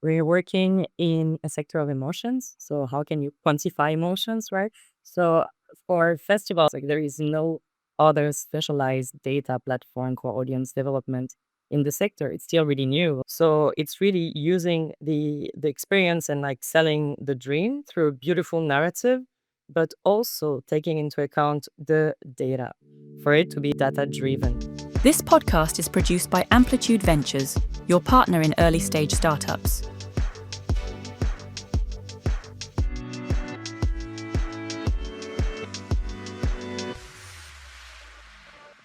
We're working in a sector of emotions. So how can you quantify emotions, right? So for festivals, like there is no other specialized data platform for audience development in the sector. It's still really new. So it's really using the experience and like selling the dream through a beautiful narrative, but also taking into account the data for it to be data driven. This podcast is produced by Amplitude Ventures, your partner in early stage startups.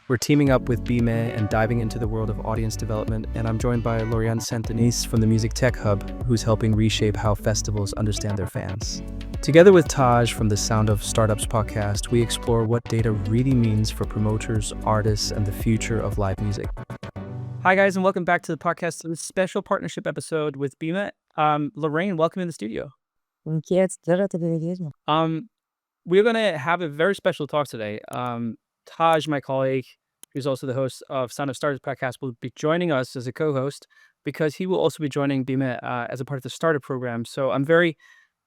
We're teaming up with BIME and diving into the world of audience development, and I'm joined by Lauriane Saint-Denis from the Music Tech Hub, who's helping reshape how festivals understand their fans. Together with Taj from the Sound of Startups podcast, we explore what data really means for promoters, artists, and the future of live music. Hi, guys, and welcome back to the podcast, a special partnership episode with BIME. Lauriane, welcome in the studio. Thank you. It's relatively engagement. We're going to have a very special talk today. Taj, my colleague, who's also the host of Sound of Startups podcast, will be joining us as a co-host because he will also be joining BIME as a part of the startup program. So I'm very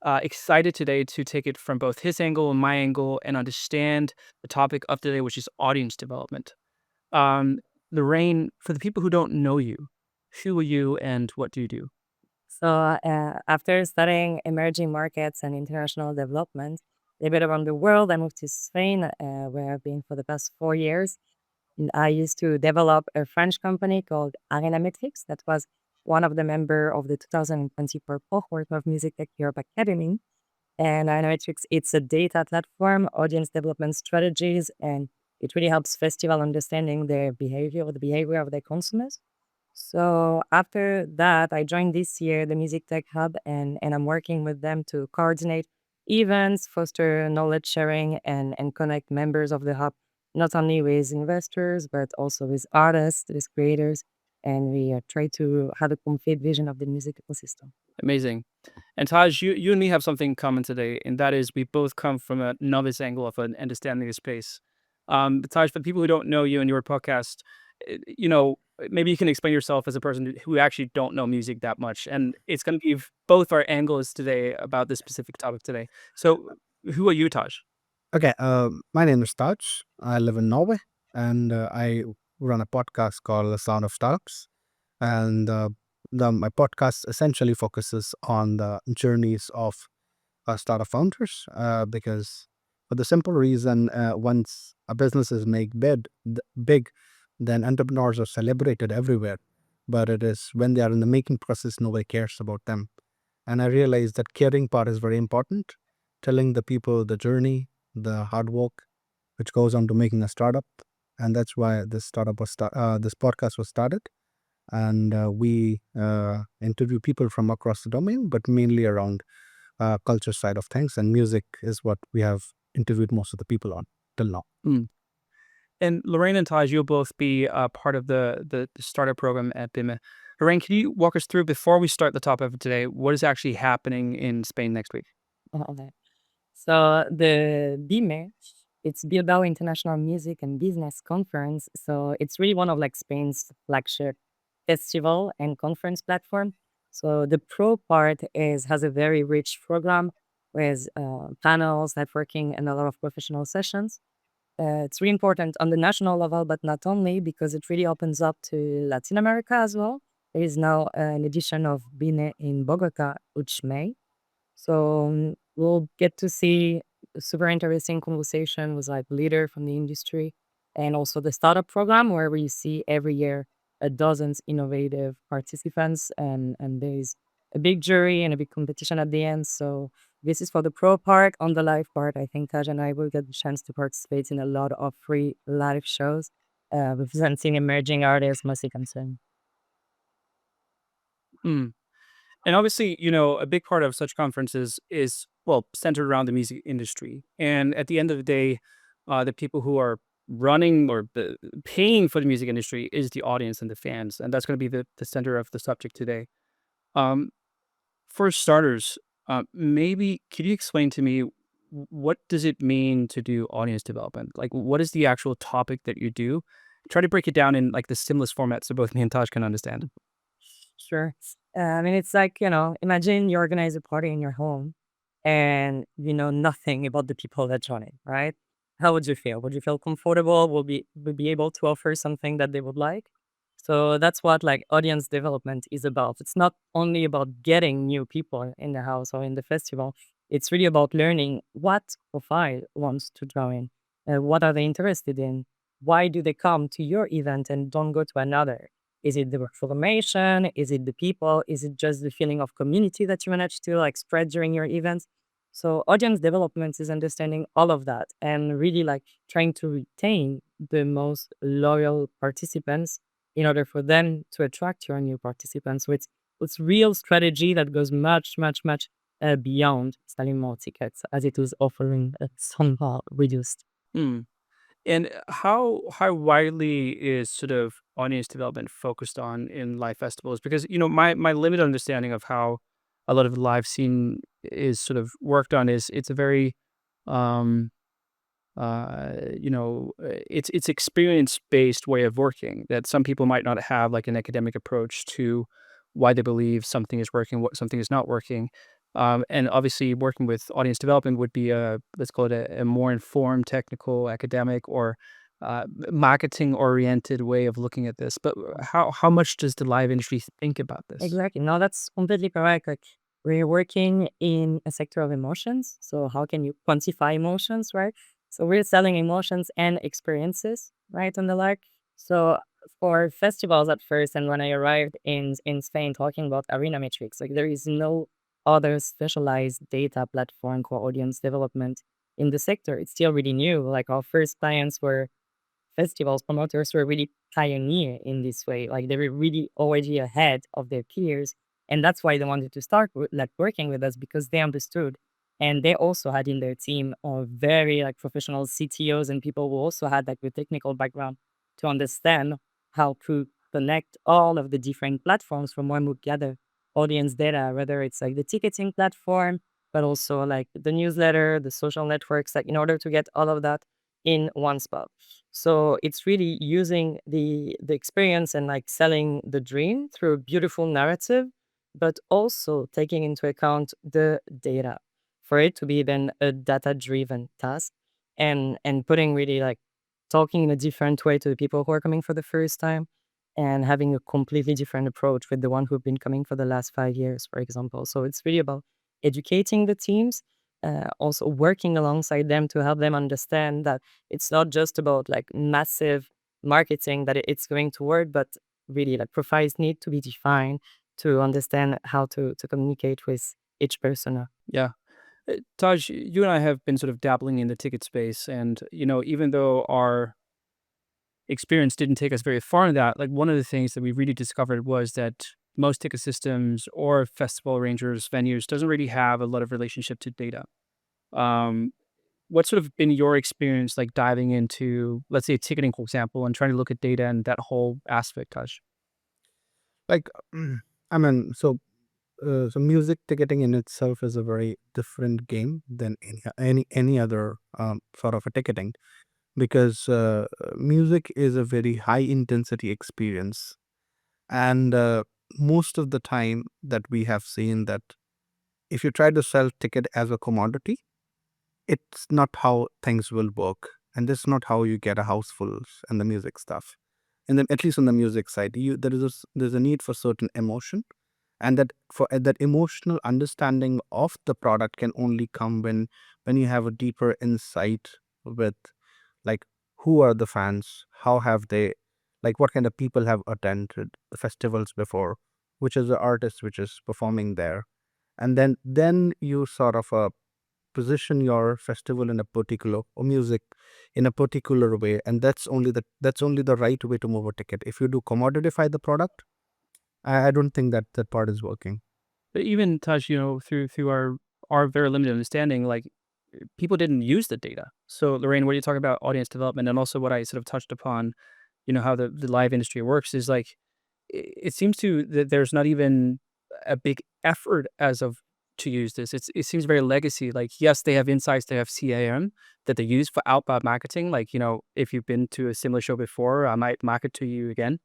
excited today to take it from both his angle and my angle and understand the topic of today, which is audience development. Lauriane, for the people who don't know you, who are you and what do you do? So after studying emerging markets and international development, a bit around the world, I moved to Spain, where I've been for the past 4 years. And I used to develop a French company called Arena Metrics that was one of the member of the 2024 cohort of Music Tech Europe Academy. And Arena Metrics, it's a data platform, audience development strategies, and it really helps festival understanding their behavior or the behavior of their consumers. So after that, I joined this year the Music Tech Hub, and I'm working with them to coordinate events, foster knowledge sharing, and connect members of the hub, not only with investors, but also with artists, with creators. And we try to have a complete vision of the music ecosystem. Amazing. And Taj, you and me have something in common today, and that is we both come from a novice angle of an understanding of space. Taj, for the people who don't know you and your podcast, maybe you can explain yourself as a person who actually don't know music that much. And it's going to give both our angles today about this specific topic today. So who are you, Taj? Okay, my name is Taj. I live in Norway, and I run a podcast called The Sound of Startups. And my podcast essentially focuses on the journeys of startup founders, because for the simple reason, once a business is made big, then entrepreneurs are celebrated everywhere. But it is when they are in the making process, nobody cares about them. And I realized that caring part is very important, telling the people the journey, the hard work, which goes on to making a startup. And that's why this podcast was started. And we interview people from across the domain, but mainly around culture side of things. And music is what we have interviewed most of the people on till now. And Lauriane and Taj, you'll both be part of the startup program at BIME. Lauriane, can you walk us through, before we start the topic of today, what is actually happening in Spain next week? Okay. So the BIME, it's Bilbao International Music and Business Conference. So it's really one of like Spain's flagship festival and conference platform. So the pro part has a very rich program with panels, networking, and a lot of professional sessions. It's really important on the national level, but not only, because it really opens up to Latin America as well. There is now an edition of BIME in Bogota, which May. So we'll get to see a super interesting conversation with like leader from the industry, and also the startup program where we see every year a dozens innovative participants, and there's a big jury and a big competition at the end. So this is for the pro part. On the live part, I think Taj and I will get the chance to participate in a lot of free live shows representing emerging artists, mostly concerned. And obviously, a big part of such conferences is, well, centered around the music industry. And at the end of the day, the people who are running or paying for the music industry is the audience and the fans. And that's going to be the center of the subject today. For starters, maybe could you explain to me, what does it mean to do audience development? Like, what is the actual topic that you do? Try to break it down in like the simplest format so both me and Taj can understand. Sure. I mean, it's like, imagine you organize a party in your home and you know nothing about the people that join it, right? How would you feel? Would you feel comfortable? Will be able to offer something that they would like? So that's what like audience development is about. It's not only about getting new people in the house or in the festival. It's really about learning what profile wants to join, what are they interested in, why do they come to your event and don't go to another? Is it the formation? Is it the people? Is it just the feeling of community that you manage to like spread during your events? So audience development is understanding all of that and really like trying to retain the most loyal participants in order for them to attract your new participants. So it's real strategy that goes much, much, much beyond selling more tickets as it was offering somehow reduced. Hmm. And how widely is sort of audience development focused on in live festivals? Because my limited understanding of how a lot of the live scene is sort of worked on is it's a very um it's experience based way of working that some people might not have like an academic approach to why they believe something is working, what something is not working. And obviously working with audience development would be a, let's call it a more informed technical academic or marketing oriented way of looking at this. But how much does the live industry think about this? Exactly. No, that's completely correct. Like we're working in a sector of emotions. So how can you quantify emotions, right? So we're selling emotions and experiences, right? On the like. So for festivals at first, and when I arrived in Spain talking about arena metrics, like there is no other specialized data platform for audience development in the sector. It's still really new. Like our first clients were festivals promoters were really pioneer in this way. Like they were really already ahead of their peers, and that's why they wanted to start like working with us because they understood, and they also had in their team very like professional CTOs and people who also had like the technical background to understand how to connect all of the different platforms from one would gather audience data, whether it's like the ticketing platform, but also like the newsletter, the social networks, like in order to get all of that in one spot. So it's really using the experience and like selling the dream through a beautiful narrative, but also taking into account the data for it to be then a data driven task and putting really like talking in a different way to the people who are coming for the first time and having a completely different approach with the one who've been coming for the last 5 years, for example. So it's really about educating the teams, also working alongside them to help them understand that it's not just about like massive marketing that it's going to work, but really like profiles need to be defined to understand how to communicate with each persona. Yeah. Taj, you and I have been sort of dabbling in the ticket space, and even though our experience didn't take us very far in that, like one of the things that we really discovered was that most ticket systems or festival arrangers, venues doesn't really have a lot of relationship to data. Um, what's sort of been your experience like diving into, let's say, ticketing, for example, and trying to look at data and that whole aspect, Taj? Like, I mean, so music ticketing in itself is a very different game than any other sort of a ticketing, because music is a very high intensity experience, and most of the time that we have seen that if you try to sell ticket as a commodity, it's not how things will work, and that's not how you get a house full and the music stuff. And then, at least on the music side, there's a need for certain emotion, and that emotional understanding of the product can only come when you have a deeper insight with, like, who are the fans, how have they, like, what kind of people have attended the festivals before, which is the artist which is performing there, and then you sort of position your festival in a particular, or music in a particular way, and that's only the right way to move a ticket. If you do commodify the product, I don't think that that part is working. But even Taj, through our very limited understanding, like people didn't use the data. So Lorraine, what you talk about audience development, and also what I sort of touched upon, how the live industry works is like it seems to that there's not even a big effort as of to use this. It seems very legacy. Like yes, they have insights, they have CAM that they use for outbound marketing. Like if you've been to a similar show before, I might market to you again.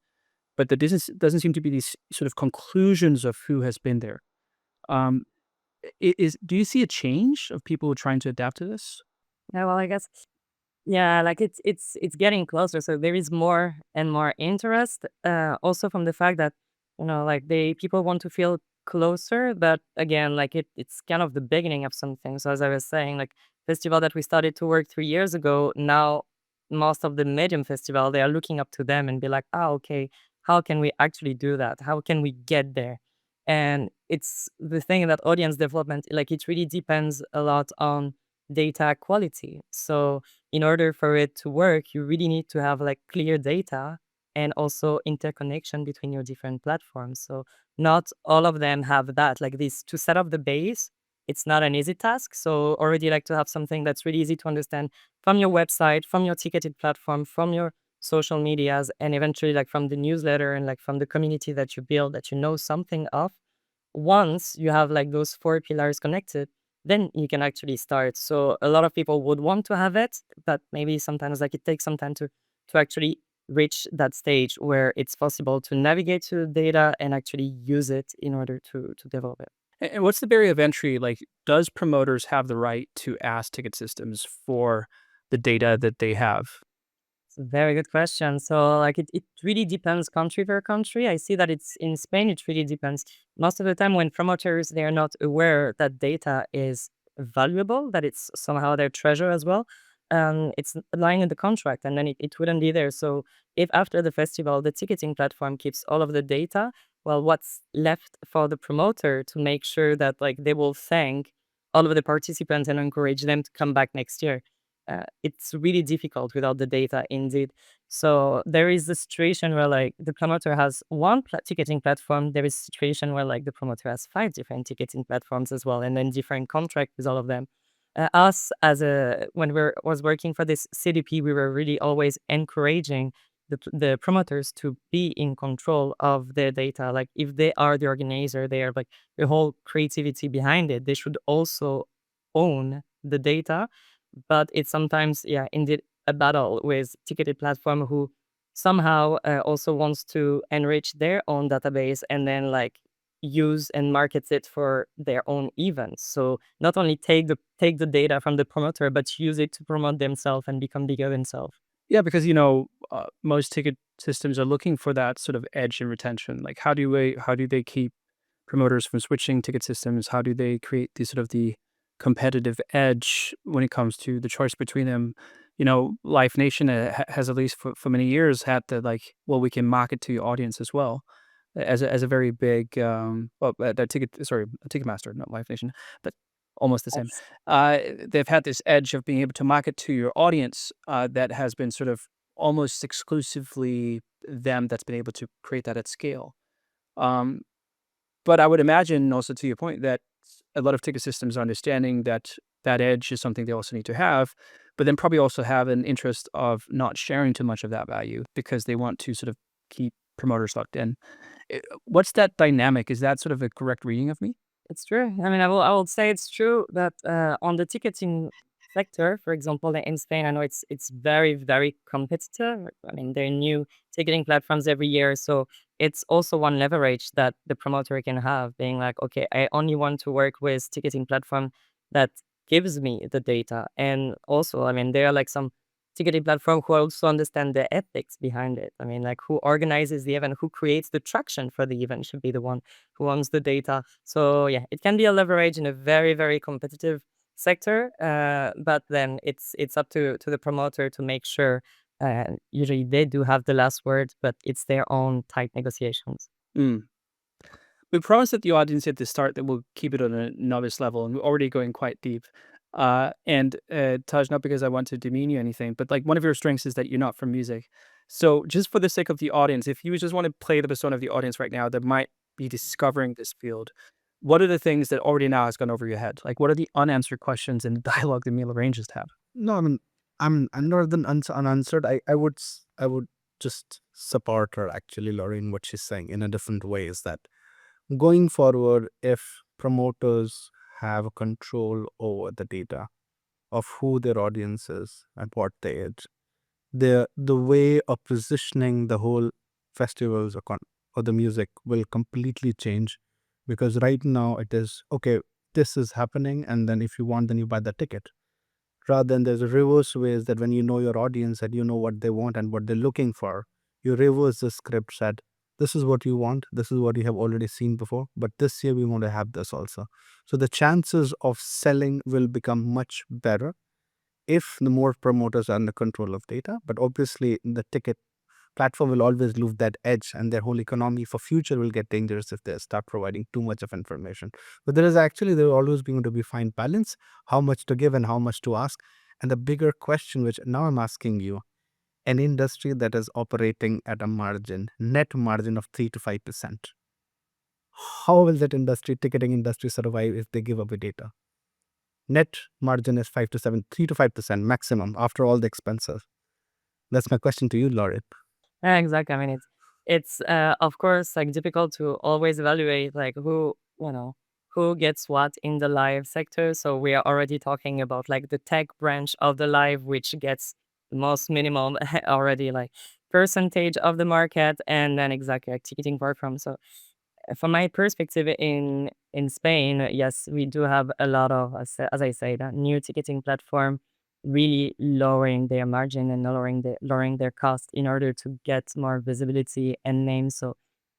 but there doesn't seem to be these sort of conclusions of who has been there. Um, do you see a change of people trying to adapt to this? Yeah, well, I guess yeah, like it's getting closer. So there is more and more interest, also from the fact that like they people want to feel closer. But again, like it's kind of the beginning of something. So as I was saying, like festival that we started to work 3 years ago, now most of the medium festival they are looking up to them and be like, oh, okay, how can we actually do that? How can we get there? And it's the thing that audience development, like it really depends a lot on data quality. So in order for it to work, you really need to have like clear data and also interconnection between your different platforms. So not all of them have that. Like this to set up the base, it's not an easy task. So already like to have something that's really easy to understand from your website, from your ticketed platform, from your social medias, and eventually like from the newsletter and like from the community that you build that you know something of. Once you have like those four pillars connected, then you can actually start. So a lot of people would want to have it, but maybe sometimes like it takes some time to actually reach that stage where it's possible to navigate to the data and actually use it in order to develop it. And what's the barrier of entry? Like, does promoters have the right to ask ticket systems for the data that they have? It's a very good question. So like it really depends country per country. I see that it's in Spain, it really depends. Most of the time when promoters they are not aware that data is valuable, that it's somehow their treasure as well. It's lying in the contract and then it wouldn't be there. So if after the festival the ticketing platform keeps all of the data, well, what's left for the promoter to make sure that like they will thank all of the participants and encourage them to come back next year? It's really difficult without the data indeed. So there is a situation where like the promoter has one ticketing platform. There is a situation where like the promoter has five different ticketing platforms as well, and then different contract with all of them. Us as a when we was working for this CDP, we were really always encouraging the promoters to be in control of their data. Like if they are the organizer, they are like the whole creativity behind it. They should also own the data, but it's sometimes, yeah, indeed a battle with ticketed platform who somehow also wants to enrich their own database and then like use and markets it for their own events. So not only take the data from the promoter, but use it to promote themselves and become bigger themselves. Yeah, because most ticket systems are looking for that sort of edge and retention. Like, how do they keep promoters from switching ticket systems? How do they create the competitive edge when it comes to the choice between them? Live Nation has at least for many years had the like, well, we can market to your audience as well as a very big Ticketmaster, not Live Nation, but almost the same. That's They've had this edge of being able to market to your audience that has been sort of almost exclusively them that's been able to create that at scale. Um, but I would imagine also to your point that a lot of ticket systems are understanding that that edge is something they also need to have, but then probably also have an interest of not sharing too much of that value because they want to sort of keep promoters locked in. What's that dynamic? Is that sort of a correct reading of me? It's true. I mean, I will say it's true that on the ticketing sector, for example, in Spain, I know it's very very competitive. I mean, there are new ticketing platforms every year, so it's also one leverage that the promoter can have, being like, okay, I only want to work with ticketing platform that gives me the data, and also, I mean, there are like some ticketing platform who also understand the ethics behind it. I mean, like who organizes the event, who creates the traction for the event should be the one who owns the data. So yeah, it can be a leverage in a very, very competitive sector. But then it's up to the promoter to make sure. Usually they do have the last word, but it's their own tight negotiations. Mm. We promised at the audience at the start that we'll keep it on a novice level, and we're already going quite deep. Taj, not because I want to demean you or anything, but like one of your strengths is that you're not from music. So, just for the sake of the audience, if you just want to play the persona of the audience right now that might be discovering this field, what are the things that already now has gone over your head? Like, what are the unanswered questions in the dialogue that Mila Range just have? No, I mean, I'm not than unanswered. I would just support her actually, Lauriane, what she's saying in a different way is that going forward, if promoters have a control over the data of who their audience is and what they age, the way of positioning the whole festivals or the music will completely change, because right now it is okay, this is happening, and then if you want, then you buy the ticket. Rather than there's a reverse ways that when you know your audience and you know what they want and what they're looking for, you reverse the script, said this is what you want, this is what you have already seen before, but this year we want to have this also. So the chances of selling will become much better if the more promoters are under control of data. But obviously the ticket platform will always lose that edge, and their whole economy for future will get dangerous if they start providing too much of information. But there will always be going to be fine balance, how much to give and how much to ask. And the bigger question, which now I'm asking you, an industry that is operating at a net margin of 3 to 5%, how will that ticketing industry survive if they give away data? Net margin is 3 to 5% maximum after all the expenses. That's my question to you, Lauren. Yeah, exactly. I mean, it's of course like difficult to always evaluate like who gets what in the live sector. So we are already talking about like the tech branch of the live, which gets the most minimum already like percentage of the market, and then exactly like ticketing platform. So from my perspective in Spain, yes, we do have a lot of, as I say, that new ticketing platform really lowering their margin and lowering their cost in order to get more visibility and names. So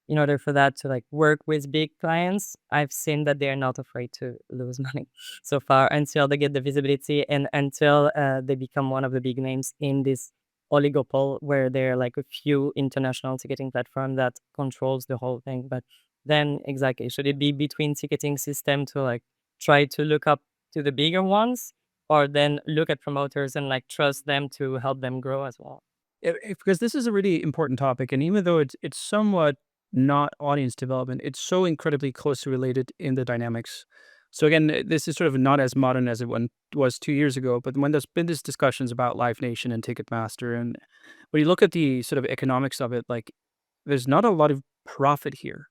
in order for that to like work with big clients, I've seen that they're not afraid to lose money so far until they get the visibility and until they become one of the big names in this oligopoly where there are like a few international ticketing platform that controls the whole thing. But then exactly, should it be between ticketing system to like try to look up to the bigger ones, or then look at promoters and like trust them to help them grow as well? Because this is a really important topic, and even though it's somewhat not audience development, it's so incredibly closely related in the dynamics. So again, this is sort of not as modern as it was 2 years ago, but when there's been these discussions about Live Nation and Ticketmaster, and when you look at the sort of economics of it, like there's not a lot of profit here.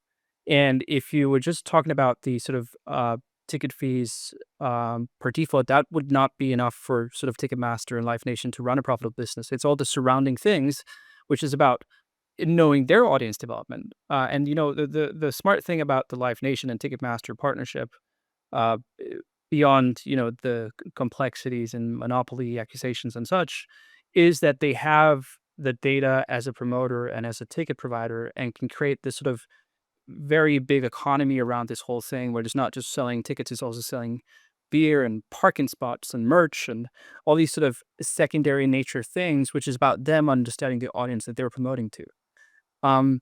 And if you were just talking about the sort of ticket fees per default, that would not be enough for sort of Ticketmaster and Live Nation to run a profitable business. It's all the surrounding things, which is about knowing their audience development. And the smart thing about the Live Nation and Ticketmaster partnership, uh, beyond the complexities and monopoly accusations and such, is that they have the data as a promoter and as a ticket provider, and can create this sort of very big economy around this whole thing, where it's not just selling tickets, it's also selling beer and parking spots and merch and all these sort of secondary nature things, which is about them understanding the audience that they're promoting to. Um,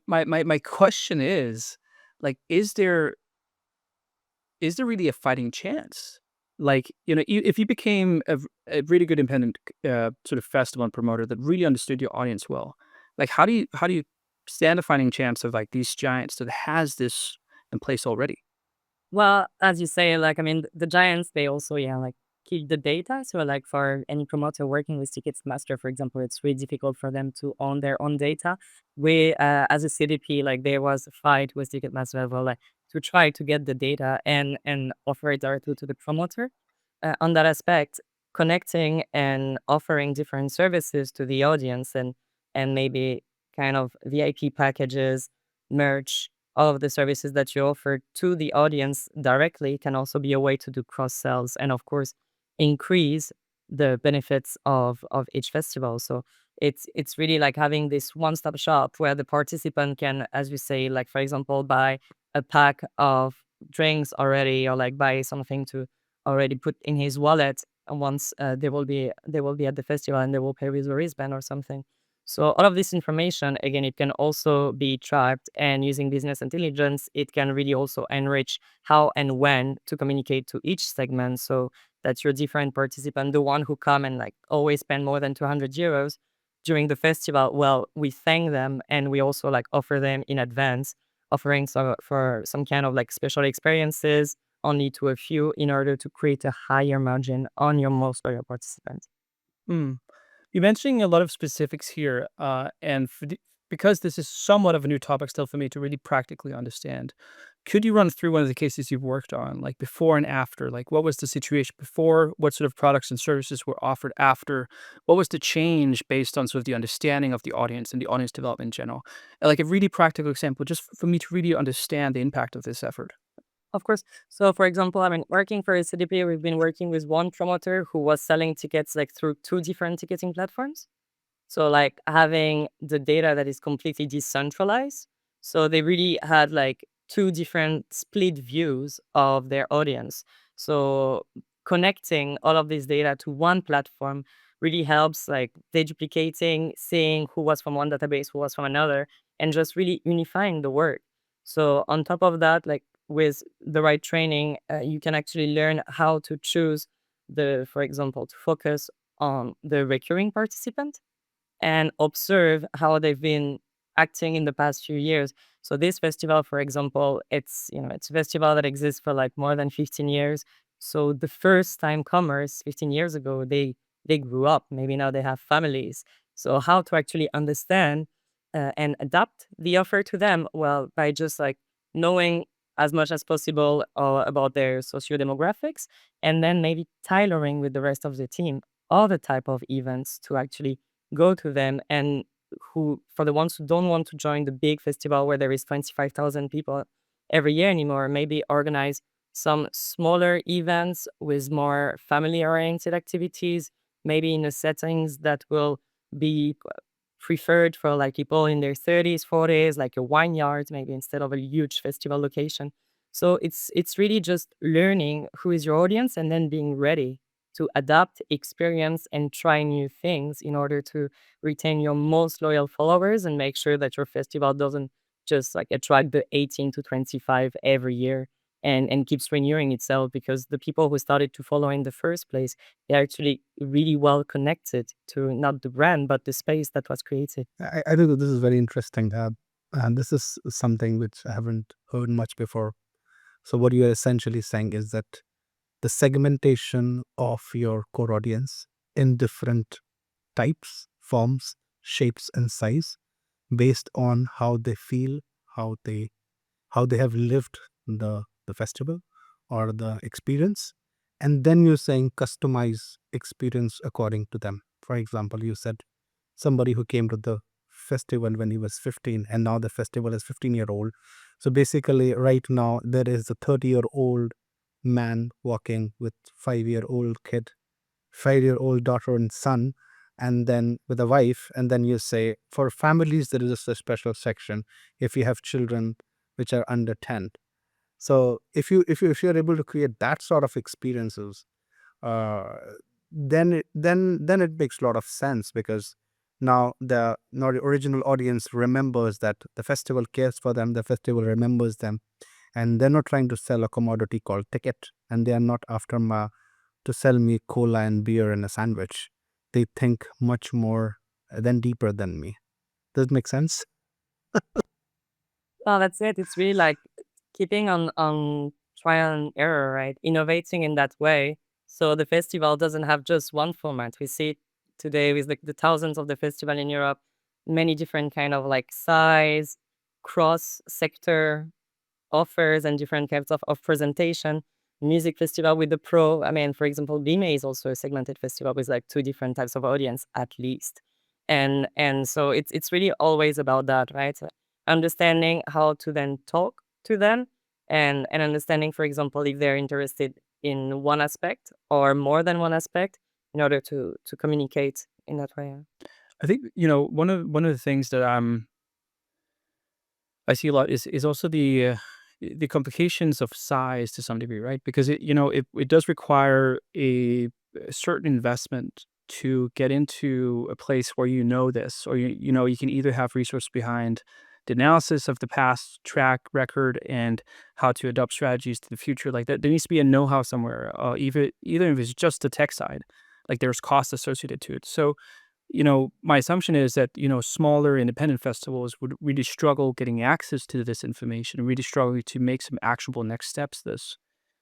my question is, like, is there really a fighting chance? Like, if you became a really good independent sort of festival and promoter that really understood your audience well, like how do you stand a fighting chance of like these giants that has this in place already? Well, as you say, like, I mean, the giants, they also, yeah, like keep the data. So, like, for any promoter working with Ticketmaster, for example, it's really difficult for them to own their own data. We, as a CDP, like, there was a fight with Ticketmaster as well, like, to try to get the data and offer it directly to the promoter. On that aspect, connecting and offering different services to the audience and maybe kind of VIP packages, merch, all of the services that you offer to the audience directly can also be a way to do cross sells and of course increase the benefits of each festival. So it's really like having this one stop shop where the participant can, as you say, like for example, buy a pack of drinks already, or like buy something to already put in his wallet. And once they will be at the festival and they will pay with a wristband or something. So all of this information, again, it can also be tracked, and using business intelligence, it can really also enrich how and when to communicate to each segment. So that your different participant, the one who come and like always spend more than 200 euros during the festival, well, we thank them and we also like offer them in advance, offering some for some kind of like special experiences only to a few in order to create a higher margin on your most loyal participants. Hmm. You're mentioning a lot of specifics here, and because this is somewhat of a new topic still for me to really practically understand, could you run through one of the cases you've worked on, like before and after? Like, what was the situation before? What sort of products and services were offered after? What was the change based on sort of the understanding of the audience and the audience development in general? Like a really practical example, just for me to really understand the impact of this effort. Of course. So, for example, I mean, working for a CDP, we've been working with one promoter who was selling tickets like through two different ticketing platforms. So, like having the data that is completely decentralized. So, they really had like two different split views of their audience. So, connecting all of this data to one platform really helps, like deduplicating, seeing who was from one database, who was from another, and just really unifying the work. So, on top of that, like with the right training, you can actually learn how to choose for example, to focus on the recurring participant and observe how they've been acting in the past few years. So this festival, for example, it's a festival that exists for like more than 15 years. So the first time comers 15 years ago, they grew up. Maybe now they have families. So how to actually understand and adapt the offer to them? Well, by just like knowing as much as possible about their socio-demographics, and then maybe tailoring with the rest of the team all the type of events to actually go to them, and who for the ones who don't want to join the big festival where there is 25,000 people every year anymore, maybe organize some smaller events with more family oriented activities, maybe in the settings that will be preferred for like people in their 30s, 40s, like a vineyard, maybe instead of a huge festival location. So it's really just learning who is your audience and then being ready to adapt, experience, and try new things in order to retain your most loyal followers and make sure that your festival doesn't just like attract the 18 to 25 every year and keeps renewing itself, because the people who started to follow in the first place, they're actually really well connected to not the brand, but the space that was created. I think that this is very interesting, and this is something which I haven't heard much before. So what you are essentially saying is that the segmentation of your core audience in different types, forms, shapes, and size based on how they feel, how they how they have lived the festival or the experience, and then you're saying customize experience according to them. For example, you said somebody who came to the festival when he was 15 and now the festival is 15-year-old. So basically right now there is a 30-year-old man walking with 5-year-old kid, 5-year-old daughter and son, and then with a wife. And then you say for families there is a special section if you have children which are under 10. So if you're able to create that sort of experiences, uh, then it makes a lot of sense, because now the original audience remembers that the festival cares for them, the festival remembers them, and they're not trying to sell a commodity called ticket, and they are not after to sell me cola and beer and a sandwich. They think much more than deeper than me. Does it make sense? Well, that's it. It's really like keeping on trial and error, right? Innovating in that way. So the festival doesn't have just one format. We see it today with like the thousands of the festival in Europe, many different kind of like size, cross sector offers and different kinds of presentation. Music festival with the pro. I mean, for example, BIME is also a segmented festival with like two different types of audience at least. And so it's really always about that, right? So understanding how to then talk to them, and understanding, for example, if they're interested in one aspect or more than one aspect in order to communicate in that way. I think, one of the things that I see a lot is also the complications of size to some degree, right? Because it does require a certain investment to get into a place where you know this, or you can either have resource behind the analysis of the past track record and how to adopt strategies to the future. Like that, there needs to be a know-how somewhere. Either if it's just the tech side, like there's costs associated to it. So my assumption is that, smaller independent festivals would really struggle getting access to this information and really struggle to make some actionable next steps.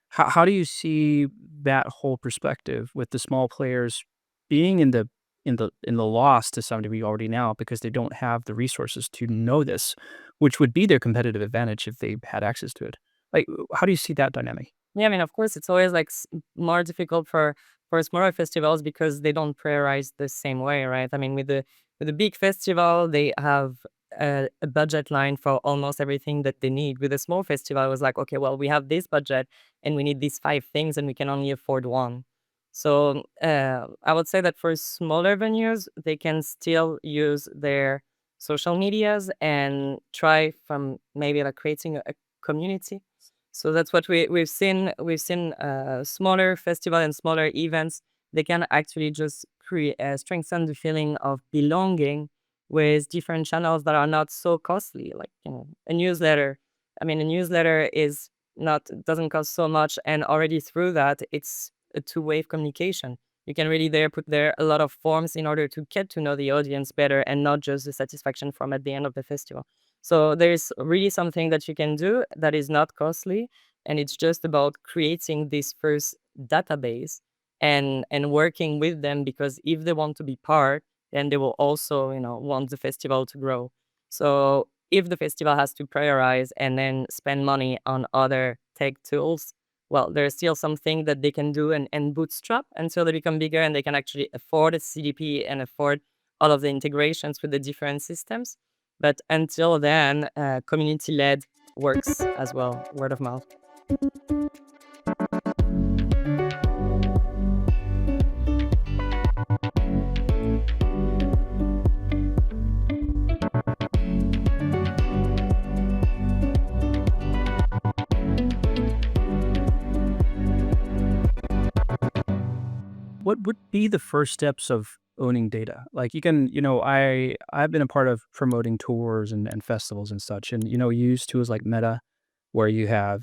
How do you see that whole perspective with the small players being in the in the loss to some degree already now because they don't have the resources to know this, which would be their competitive advantage if they had access to it. Like, how do you see that dynamic? Yeah, I mean, of course, it's always like more difficult for smaller festivals because they don't prioritize the same way, right? I mean, with the big festival, they have a budget line for almost everything that they need. With a small festival, it was like, okay, well, we have this budget and we need these 5 things, and we can only afford one. So I would say that for smaller venues, they can still use their social medias and try from maybe like creating a community. So that's what we've seen. We've seen smaller festival and smaller events. They can actually just strengthen the feeling of belonging with different channels that are not so costly, like a newsletter. I mean, a newsletter is not doesn't cost so much, and already through that, it's a two-way communication. You can really put there a lot of forms in order to get to know the audience better, and not just the satisfaction from at the end of the festival. So there's really something that you can do that is not costly, and it's just about creating this first database and working with them, because if they want to be part, then they will also, want the festival to grow. So if the festival has to prioritize and then spend money on other tech tools, well, there's still something that they can do and bootstrap until they become bigger and they can actually afford a CDP and afford all of the integrations with the different systems. But until then, community-led works as well, word of mouth. What would be the first steps of owning data? Like you can, I've been a part of promoting tours and festivals and such, and you use tools like Meta, where you have,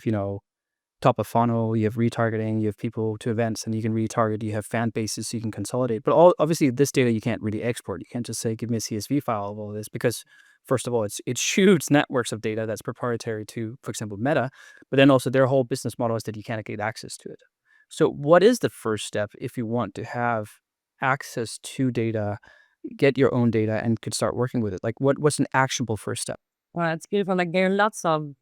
top of funnel, you have retargeting, you have people to events, and you can retarget. You have fan bases, so you can consolidate. But obviously, this data you can't really export. You can't just say, "Give me a CSV file of all this," because first of all, it shoots networks of data that's proprietary to, for example, Meta. But then also their whole business model is that you can't get access to it. So, what is the first step if you want to have access to data, get your own data, and could start working with it? Like, what's an actionable first step? Well, it's beautiful. Like there are lots of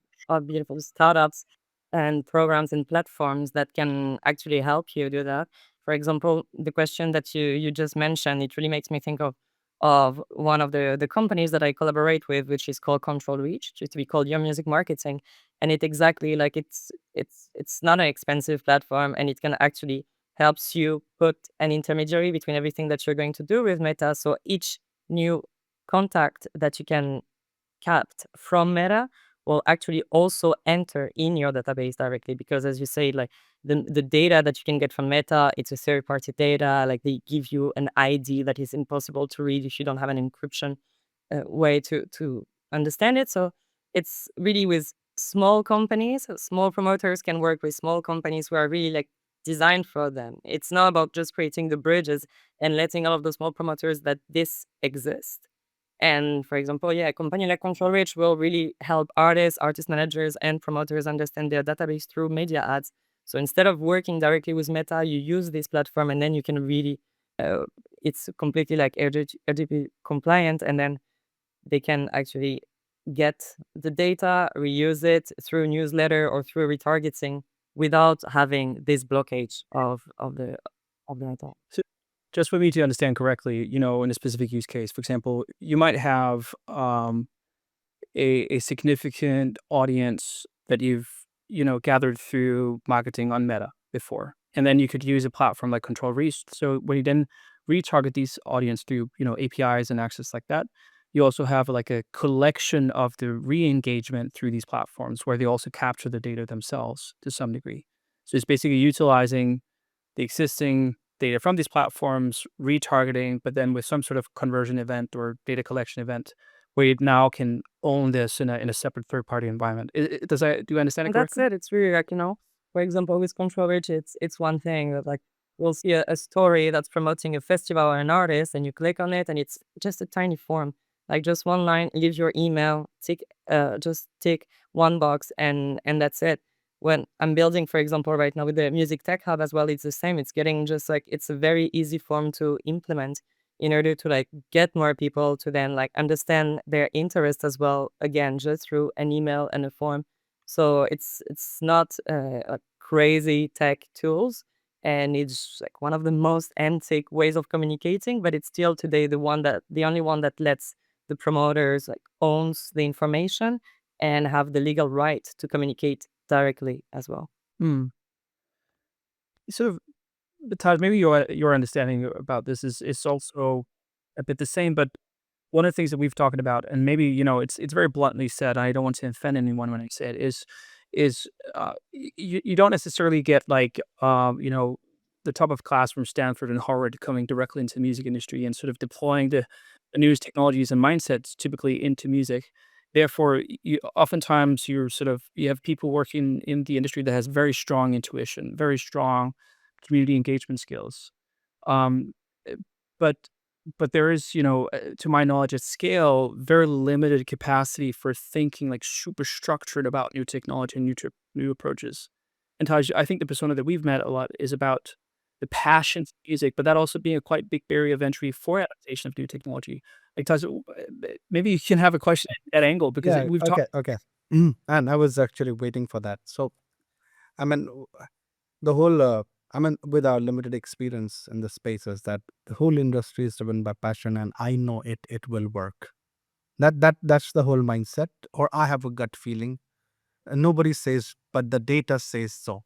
beautiful startups and programs and platforms that can actually help you do that. For example, the question that you just mentioned, it really makes me think of one of the companies that I collaborate with, which is called Control Reach, just to be called Your Music Marketing. And it exactly like it's not an expensive platform, and it can actually helps you put an intermediary between everything that you're going to do with Meta. So each new contact that you can capped from Meta will actually also enter in your database directly, because as you say, like the data that you can get from Meta, it's a third party data. Like they give you an ID that is impossible to read if you don't have an encryption way to understand it. So it's really with small companies. Small promoters can work with small companies who are really like designed for them. It's not about just creating the bridges and letting all of the small promoters that this exists. And for example, yeah, a company like Control Rich will really help artists, artist managers, and promoters understand their database through media ads. So instead of working directly with Meta, you use this platform, and then you can really, uh, it's completely like RGP compliant, and then they can actually get the data, reuse it through newsletter or through retargeting without having this blockage of the data. So, just for me to understand correctly, in a specific use case, for example, you might have a significant audience that you've gathered through marketing on Meta before, and then you could use a platform like Control Reach. So when you then retarget these audience through APIs and access like that, you also have like a collection of the re-engagement through these platforms where they also capture the data themselves to some degree. So it's basically utilizing the existing data from these platforms, retargeting, but then with some sort of conversion event or data collection event where you now can own this in a separate third-party environment. Do you understand it And that's correctly? it. It's really like, for example, with Control Rich, it's one thing that like we'll see a story that's promoting a festival or an artist, and you click on it, and it's just a tiny form, like just one line, leave your email, just tick one box, and that's it. When I'm building, for example, right now with the Music Tech Hub as well, it's the same. It's getting just like it's a very easy form to implement. in order to like get more people to then like understand their interest as well, again, just through an email and a form. So it's not a crazy tech tools, and it's like one of the most antique ways of communicating, but it's still today the only one that lets the promoters like owns the information and have the legal right to communicate directly as well. Hmm. Sort of, Taj, maybe your understanding about this is also a bit the same, but one of the things that we've talked about, and maybe it's very bluntly said. I don't want to offend anyone when I say it. Is you don't necessarily get like the top of class from Stanford and Harvard coming directly into the music industry and sort of deploying the newest technologies and mindsets typically into music. Therefore, oftentimes you have people working in the industry that has very strong intuition, very strong community engagement skills. Um, eh, but there is, to my knowledge, at scale, very limited capacity for thinking like super structured about new technology and new approaches. And Taj, I think the persona that we've met a lot is about the passion for music, but that also being a quite big barrier of entry for adaptation of new technology. Like Taj, maybe you can have a question at that angle because Yeah. we've Okay. talked. Okay. And I was actually waiting for that. So, I mean, the whole, I mean, with our limited experience in the space, is that the whole industry is driven by passion, and I know it will work. That's the whole mindset, or I have a gut feeling. Nobody says, but the data says so.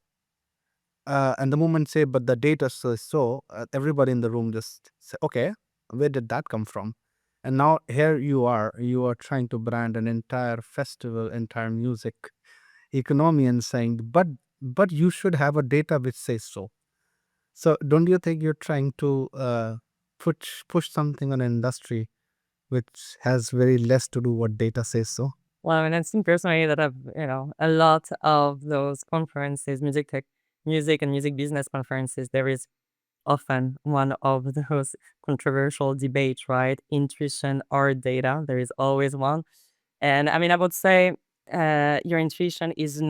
And the moment say, but the data says so, everybody in the room just say, okay, where did that come from? And now here you are trying to brand an entire festival, entire music economy, and saying, but you should have a data which says so. So don't you think you're trying to push something on an industry which has very less to do what data says so? Well, I mean, I've seen personally that I've, a lot of those conferences, music and music business conferences, there is often one of those controversial debates, right? Intuition or data. There is always one. And I mean, I would say your intuition is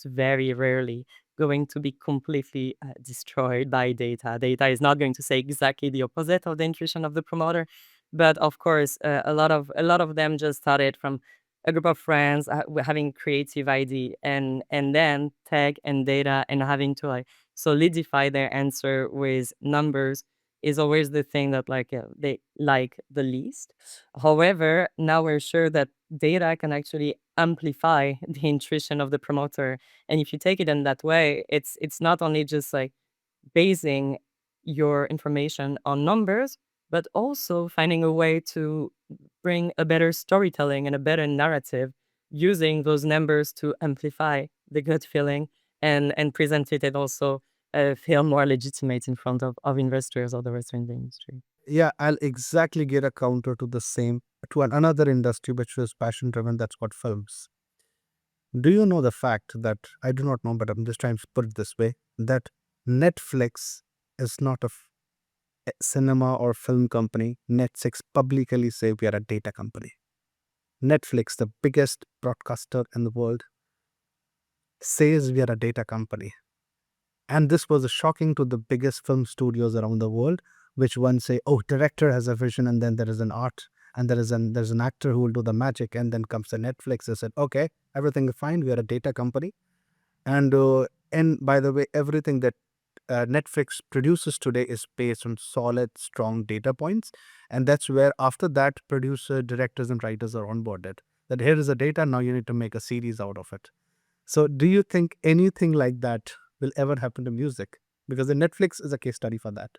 very rarely going to be completely destroyed by data. Data is not going to say exactly the opposite of the intuition of the promoter. But of course, a lot of them just started from a group of friends having creative idea, and then tech and data, and having to like solidify their answer with numbers is always the thing that like they like the least. However, now we're sure that data can actually amplify the intuition of the promoter, and if you take it in that way, it's not only just like basing your information on numbers, but also finding a way to bring a better storytelling and a better narrative using those numbers to amplify the gut feeling, and present it, and also feel more legitimate in front of investors or the rest in the industry. Yeah, I'll exactly get a counter to the same, to another industry which is passion driven. That's what films. Do you know the fact that, I do not know, but I'm just trying to put it this way, that Netflix is not a cinema or film company. Netflix publicly say we are a data company. Netflix, the biggest broadcaster in the world, says we are a data company. And this was shocking to the biggest film studios around the world, which one say, oh, director has a vision, and then there is an art, and there's an actor who will do the magic, and then comes the Netflix and said, okay, everything is fine, we are a data company. And by the way, everything that Netflix produces today is based on solid, strong data points. And that's where, after that, producer, directors, and writers are onboarded. That here is a data, now you need to make a series out of it. So, do you think anything like that will ever happen to music? Because the Netflix is a case study for that.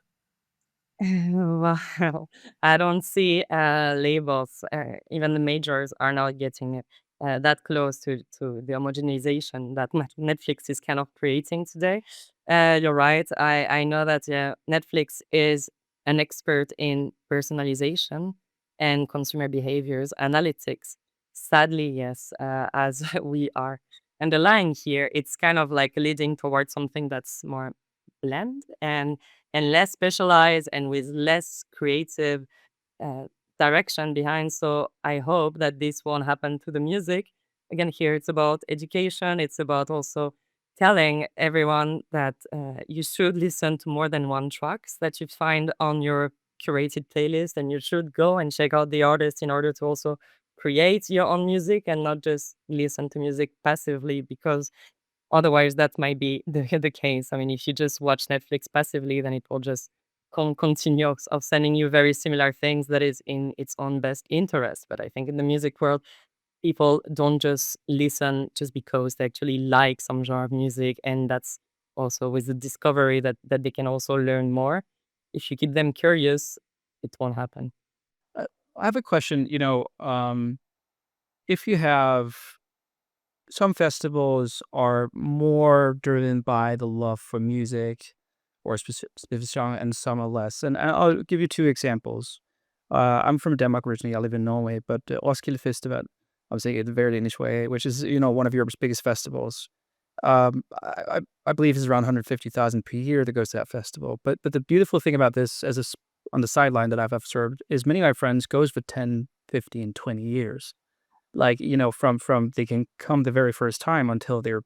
Wow. I don't see labels. Even the majors are not getting that close to the homogenization that Netflix is kind of creating today. You're right. I know that Netflix is an expert in personalization and consumer behaviors analytics. Sadly, yes, as we are underlying here, it's kind of like leading towards something that's more bland and less specialized and with less creative uh, direction behind. So I hope that this won't happen to the music. Again, here it's about education. It's about also telling everyone that you should listen to more than one tracks that you find on your curated playlist, and you should go and check out the artist in order to also create your own music and not just listen to music passively, because otherwise that might be the case. I mean, if you just watch Netflix passively, then it will just continue of sending you very similar things that is in its own best interest. But I think in the music world, people don't just listen just because they actually like some genre of music, and that's also with the discovery that they can also learn more. If you keep them curious, it won't happen. Uh, I have a question. If you have some festivals are more driven by the love for music or a specific song, and some are less. And I'll give you two examples. I'm from Denmark originally. I live in Norway, but Roskilde Festival, I would say it the very Danish way, which is one of Europe's biggest festivals. I believe it's around 150,000 per year that goes to that festival. But the beautiful thing about this, on the sideline that I've observed, is many of my friends goes for 10, 15, 20 years. Like, from they can come the very first time until their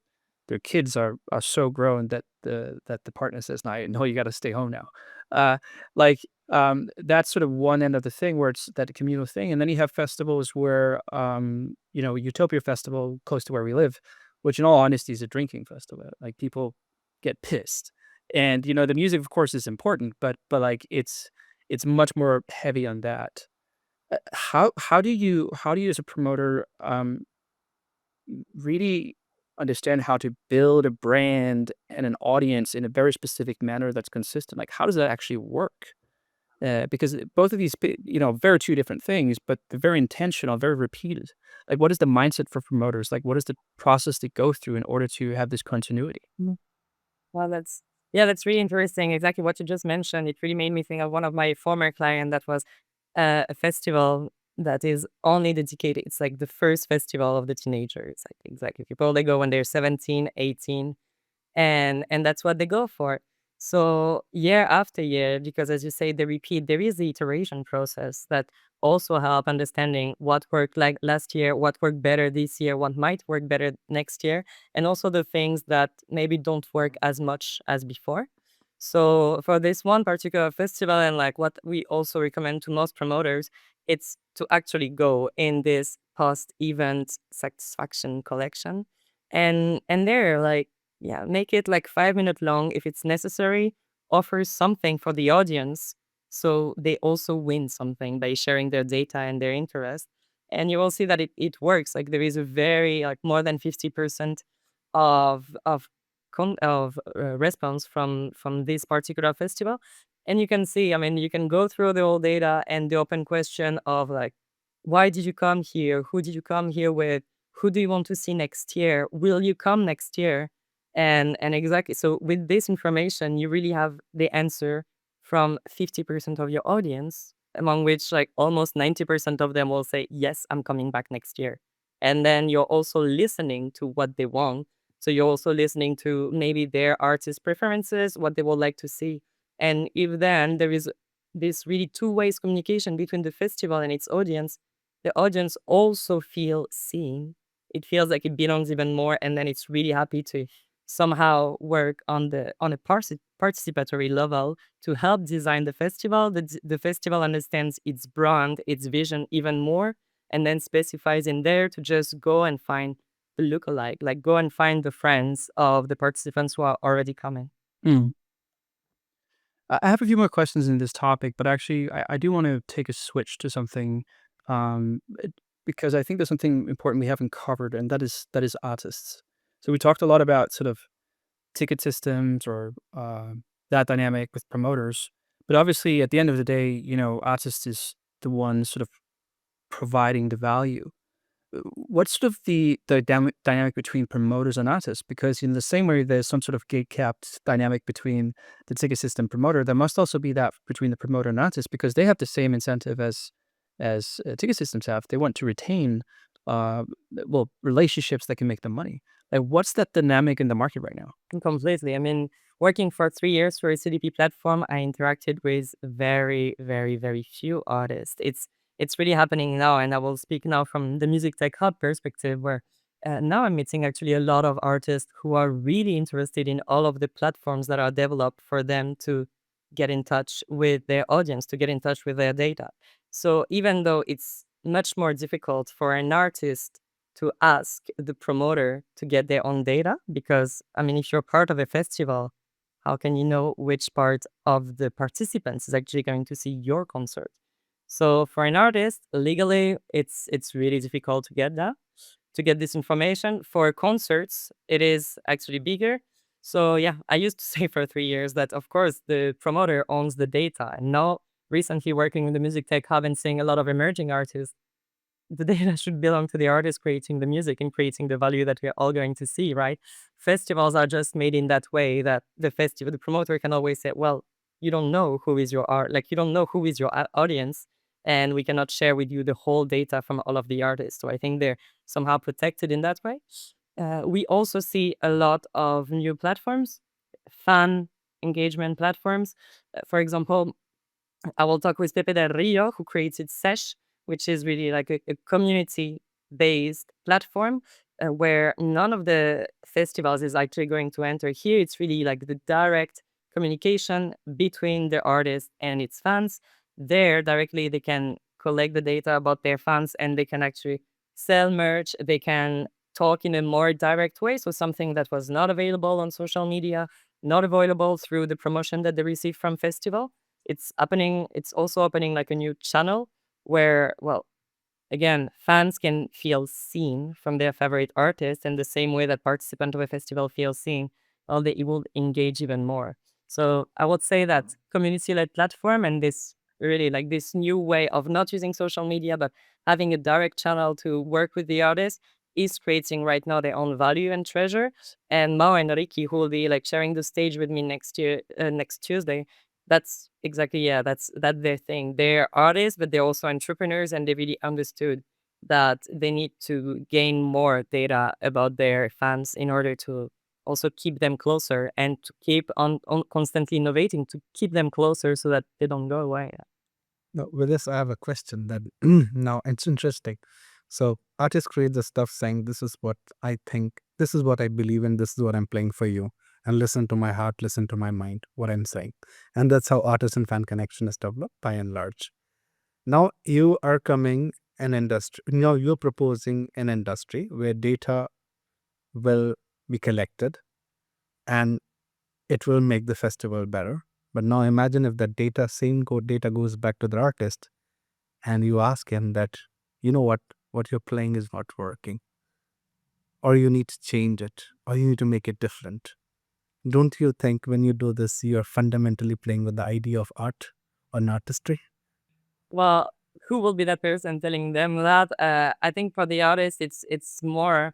kids are so grown that the partner says, no, you got to stay home now. Uh, like, that's sort of one end of the thing where it's that communal thing, and then you have festivals where, Utopia Festival, close to where we live, which in all honesty is a drinking festival. Like, people get pissed, and the music, of course, is important, but like it's much more heavy on that. How do you as a promoter really understand how to build a brand and an audience in a very specific manner that's consistent? Like, how does that actually work? Because both of these, very two different things, but they're very intentional, very repeated. Like, what is the mindset for promoters? Like, what is the process they go through in order to have this continuity? Mhm. Well, that's really interesting. Exactly what you just mentioned. It really made me think of one of my former client that was a festival that is only dedicated. It's like the first festival of the teenagers. Like exactly people they go when they're 17, 18, and that's what they go for. So year after year, because as you say, they repeat, there is the iteration process that also help understanding what worked like last year, what worked better this year, what might work better next year, and also the things that maybe don't work as much as before. So for this one particular festival, and like what we also recommend to most promoters, it's to actually go in this post-event satisfaction collection, and there, like, yeah, make it like 5 minutes long if it's necessary. Offer something for the audience so they also win something by sharing their data and their interest. And you will see that it works. Like there is a very like more than 50% of response from this particular festival. And you can see, I mean, you can go through the whole data and the open question of like, why did you come here? Who did you come here with? Who do you want to see next year? Will you come next year? And exactly, so with this information, you really have the answer from 50% of your audience, among which like almost 90% of them will say, yes, I'm coming back next year. And then you're also listening to what they want. So you're also listening to maybe their artist preferences, what they would like to see. And if then there is this really two ways communication between the festival and its audience, the audience also feel seen. It feels like it belongs even more, and then it's really happy to somehow work on a participatory level to help design the festival. The festival understands its brand, its vision even more, and then specifies in there to just go and find the lookalike, like go and find the friends of the participants who are already coming. Mm. I have a few more questions in this topic, but actually, I do want to take a switch to something, because I think there's something important we haven't covered, and that is artists. So we talked a lot about sort of ticket systems or that dynamic with promoters, but obviously, at the end of the day, artists is the one sort of providing the value. What's sort of the dynamic between promoters and artists? Because in the same way there's some sort of gate-capped dynamic between the ticket system promoter, there must also be that between the promoter and artist, because they have the same incentive as ticket systems have. They want to retain, uh, relationships that can make them money. Like, what's that dynamic in the market right now? Completely. I mean, working for 3 years for a CDP platform, I interacted with very, very, very few artists. It's really happening now, and I will speak now from the music tech hub perspective, where now I'm meeting actually a lot of artists who are really interested in all of the platforms that are developed for them to get in touch with their audience, to get in touch with their data. So even though it's much more difficult for an artist to ask the promoter to get their own data, because I mean, if you're part of a festival, how can you know which part of the participants is actually going to see your concert? So for an artist, legally, it's really difficult to get that, to get this information. For concerts, it is actually bigger. So yeah, I used to say for 3 years that of course the promoter owns the data. And now recently working in the music tech hub and seeing a lot of emerging artists, the data should belong to the artist creating the music and creating the value that we're all going to see, right? Festivals are just made in that way that the promoter can always say, well, you don't know who is your art, like you don't know who is your audience, and we cannot share with you the whole data from all of the artists. So I think they're somehow protected in that way. We also see a lot of new platforms, fan engagement platforms. For example, I will talk with Pepe del Rio, who created Sesh, which is really like a community-based platform where none of the festivals is actually going to enter here. It's really like the direct communication between the artist and its fans. There, directly, they can collect the data about their fans and they can actually sell merch. They can talk in a more direct way. So something that was not available on social media, not available through the promotion that they receive from festival, it's also opening like a new channel where, well, again, fans can feel seen from their favorite artist in the same way that participant of a festival feels seen, well, they will engage even more. So I would say that community-led platform and this really like this new way of not using social media, but having a direct channel to work with the artist is creating right now their own value and treasure. And Mao and Ricky, who will be like sharing the stage with me next year, next Tuesday, that's exactly, yeah, that's their thing. They're artists, but they're also entrepreneurs, and they really understood that they need to gain more data about their fans in order to also keep them closer and to keep on constantly innovating to keep them closer so that they don't go away. Now, with this, I have a question that now it's interesting. So, artists create the stuff saying, this is what I think, this is what I believe in, this is what I'm playing for you. And listen to my heart, listen to my mind, what I'm saying. And that's how artist and fan connection is developed by and large. Now, you are coming an industry, now you're proposing an industry where data will be collected and it will make the festival better. But now imagine if that data goes back to the artist and you ask him that, you know what you're playing is not working, or you need to change it, or you need to make it different. Don't you think when you do this, you're fundamentally playing with the idea of art or artistry? Well, who will be that person telling them that? I think for the artist, it's more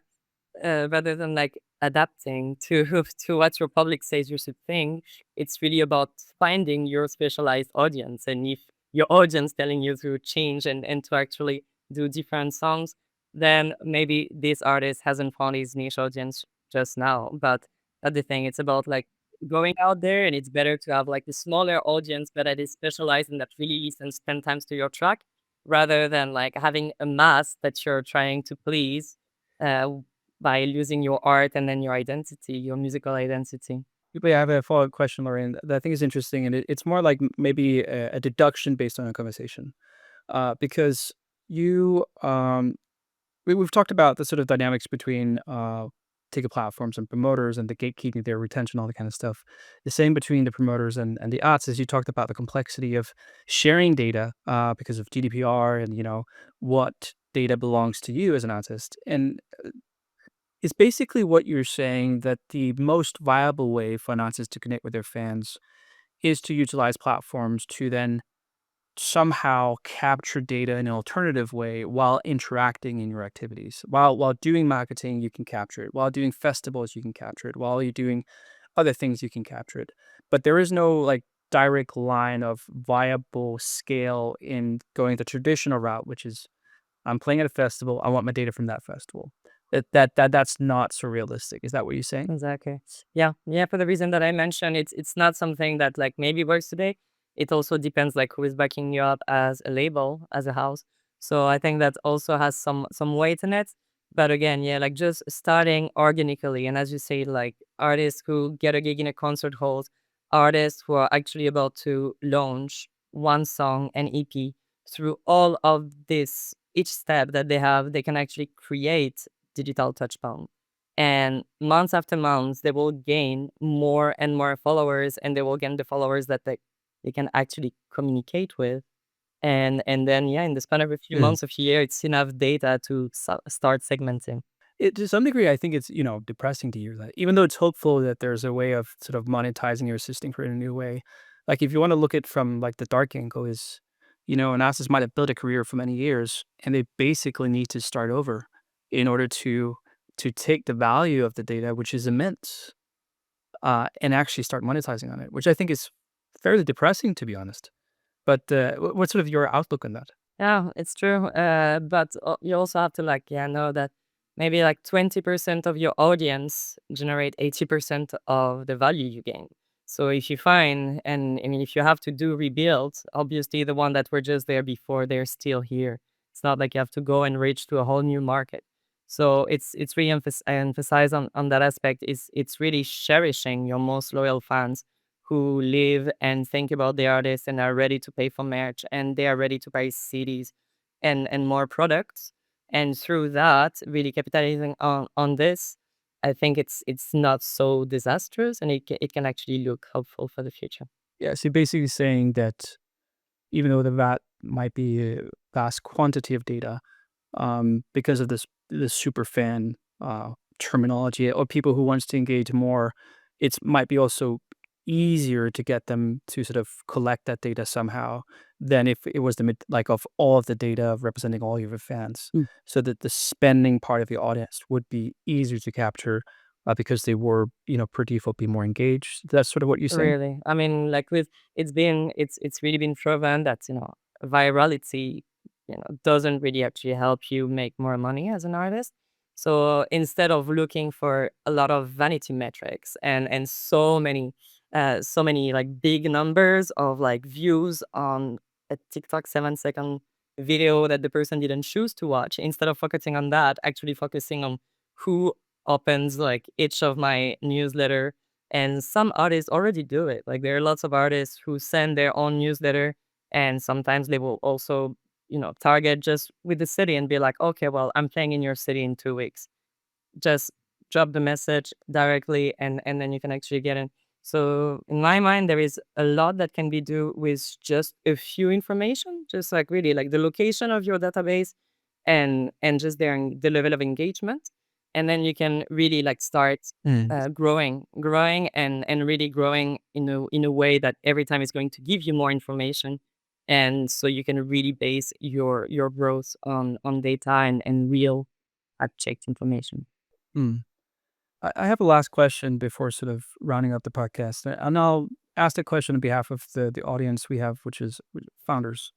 rather than like adapting to to what your public says you should think. It's really about finding your specialized audience, and if your audience telling you to change and to actually do different songs, then maybe this artist hasn't found his niche audience just now. But that's the thing. It's about like going out there, and it's better to have like the smaller audience, but that is specialized and that really listens 10 times to your track, rather than like having a mass that you're trying to please uh, by losing your art and then your identity, your musical identity. But yeah, I have a follow-up question, Lauriane, that I think is interesting, and it's more like maybe a deduction based on a conversation. Because you, we've talked about the sort of dynamics between ticket platforms and promoters and the gatekeeping, their retention, all that kind of stuff. The same between the promoters and the artists. You talked about the complexity of sharing data because of GDPR and what data belongs to you as an artist. And it's basically what you're saying, that the most viable way for an artist to connect with their fans is to utilize platforms to then somehow capture data in an alternative way while interacting in your activities. While doing marketing, you can capture it. While doing festivals, you can capture it. While you're doing other things, you can capture it. But there is no like direct line of viable scale in going the traditional route, which is I'm playing at a festival, I want my data from that festival. That's not so realistic. Is that what you're saying? Exactly. Yeah. Yeah. For the reason that I mentioned, it's not something that like maybe works today. It also depends like who is backing you up as a label, as a house. So I think that also has some weight in it. But again, yeah, like just starting organically, and as you say, like artists who get a gig in a concert hall artists who are actually about to launch one song, an EP, through all of this, each step that they have, they can actually create digital touchpoint. And months after months, they will gain more and more followers, and they will gain the followers that they can actually communicate with. And then, yeah, in the span of a few months, a few years, it's enough data to start segmenting. To some degree, I think it's, depressing to hear that. Even though it's hopeful that there's a way of sort of monetizing your assisting for in a new way. Like if you want to look at from like the dark angle is, an artist might have built a career for many years and they basically need to start over in order to take the value of the data, which is immense, and actually start monetizing on it, which I think is fairly depressing, to be honest. But what's sort of your outlook on that? Yeah, it's true. But you also have to know that maybe 20% of your audience generate 80% of the value you gain. So if you find, and I mean, if you have to do rebuild, obviously the one that were just there before, they're still here. It's not like you have to go and reach to a whole new market. So it's really emphasize on that aspect. Is it's really cherishing your most loyal fans who live and think about the artist and are ready to pay for merch, and they are ready to buy CDs and more products. And through that, really capitalizing on this, I think it's not so disastrous, and it can actually look hopeful for the future. Yeah, so basically saying that even though the VAT might be a vast quantity of data, because of this super fan terminology or people who wants to engage more, it might be also easier to get them to sort of collect that data somehow than if it was like of all of the data representing all your fans. Mm. So that the spending part of the audience would be easier to capture because they were, per default, be more engaged. That's sort of what you're saying. Really, I mean, it's really been proven that virality doesn't really actually help you make more money as an artist. So instead of looking for a lot of vanity metrics and so many big numbers of views on a TikTok 7-second video that the person didn't choose to watch, instead of focusing on that, actually focusing on who opens each of my newsletter. And some artists already do it. Like there are lots of artists who send their own newsletter, and sometimes they will also, target just with the city and be like, okay, well, I'm playing in your city in 2 weeks. Just drop the message directly, and then you can actually get in. So in my mind, there is a lot that can be do with just a few information, just really the location of your database and just the level of engagement. And then you can really start growing and really growing in a way that every time is going to give you more information. And so you can really base your growth on data and real fact-checked information. Mm. I have a last question before sort of rounding up the podcast, and I'll ask the question on behalf of the audience we have, which is founders.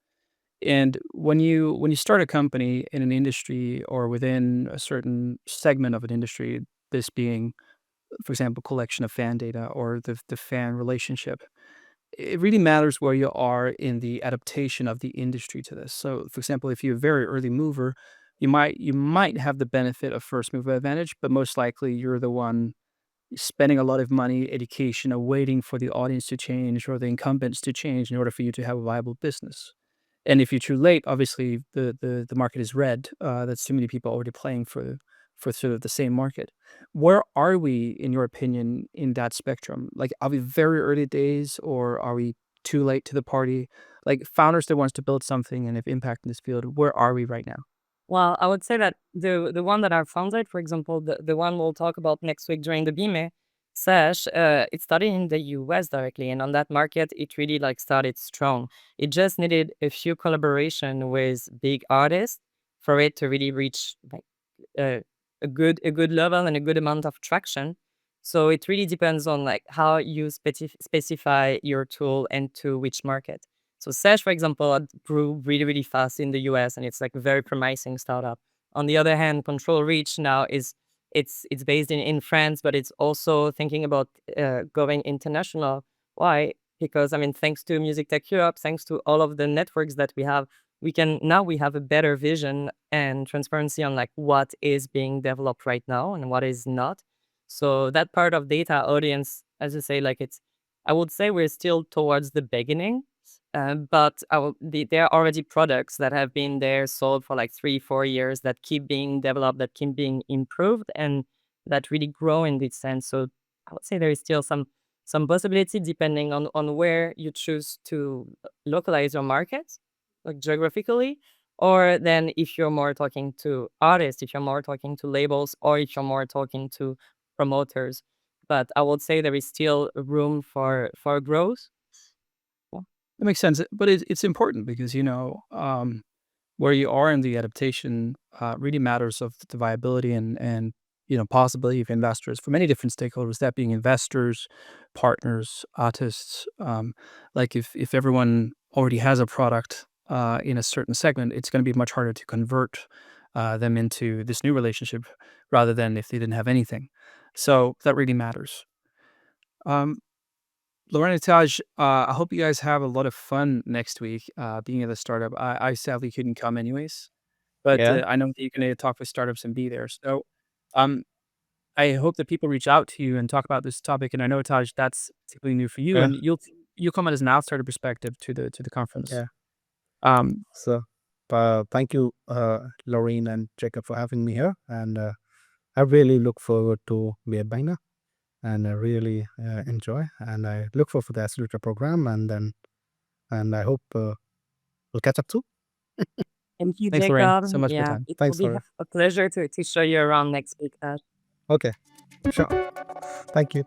And when you start a company in an industry or within a certain segment of an industry, this being, for example, collection of fan data or the fan relationship, it really matters where you are in the adaptation of the industry to this. So, for example, if you're a very early mover, you might have the benefit of first mover advantage, but most likely you're the one spending a lot of money, education, or waiting for the audience to change or the incumbents to change in order for you to have a viable business. And if you're too late, obviously the market is red. That's too many people already playing for sort of the same market. Where are we, in your opinion, in that spectrum? Like, are we very early days, or are we too late to the party? Like founders that wants to build something and have impact in this field, where are we right now? Well, I would say that the one that I founded, for example, the one we'll talk about next week during the BIME sesh, it started in the US directly, and on that market, it really started strong. It just needed a few collaboration with big artists for it to really reach uh, a good level and a good amount of traction. So it really depends on how you specify your tool and to which market. So Sesh, for example, grew really, really fast in the US, and it's a very promising startup. On the other hand, Control Reach now it's based in France, but it's also thinking about going international. Why? Because I mean, thanks to Music Tech Europe, thanks to all of the networks that we have a better vision and transparency on what is being developed right now and what is not. So that part of data audience, as you say, I would say we're still towards the beginning, but there are already products that have been there sold for like 3, 4 years that keep being developed, that keep being improved, and that really grow in this sense. So I would say there is still some possibility depending on where you choose to localize your market, like geographically, or then if you're more talking to artists, if you're more talking to labels, or if you're more talking to promoters. But I would say there is still room for growth. Well, That makes sense, but it's important because, where you are in the adaptation, really matters of the viability and, possibility of investors for many different stakeholders, that being investors, partners, artists. Like if everyone already has a product, in a certain segment, it's gonna be much harder to convert, them into this new relationship rather than if they didn't have anything. So that really matters. Um, Lauriane and Taj, I hope you guys have a lot of fun next week, being at the startup. I sadly couldn't come anyways, but Yeah. I know that you're going to talk with startups and be there. So, um, I hope that people reach out to you and talk about this topic. And I know, Taj, that's particularly new for you, Yeah. and you'll come as an outsider perspective to the conference. Yeah. Um, So, thank you, Laureen and Jacob, for having me here. And I really look forward to be a BIME, and I really enjoy. And I look forward for the accelerator program. And I hope we'll catch up too. thank you, Thanks, Lauriane, Jacob. so much for your Yeah, time. it will Thanks, be Laura. a pleasure to show you around next week. Okay. Sure. Thank you.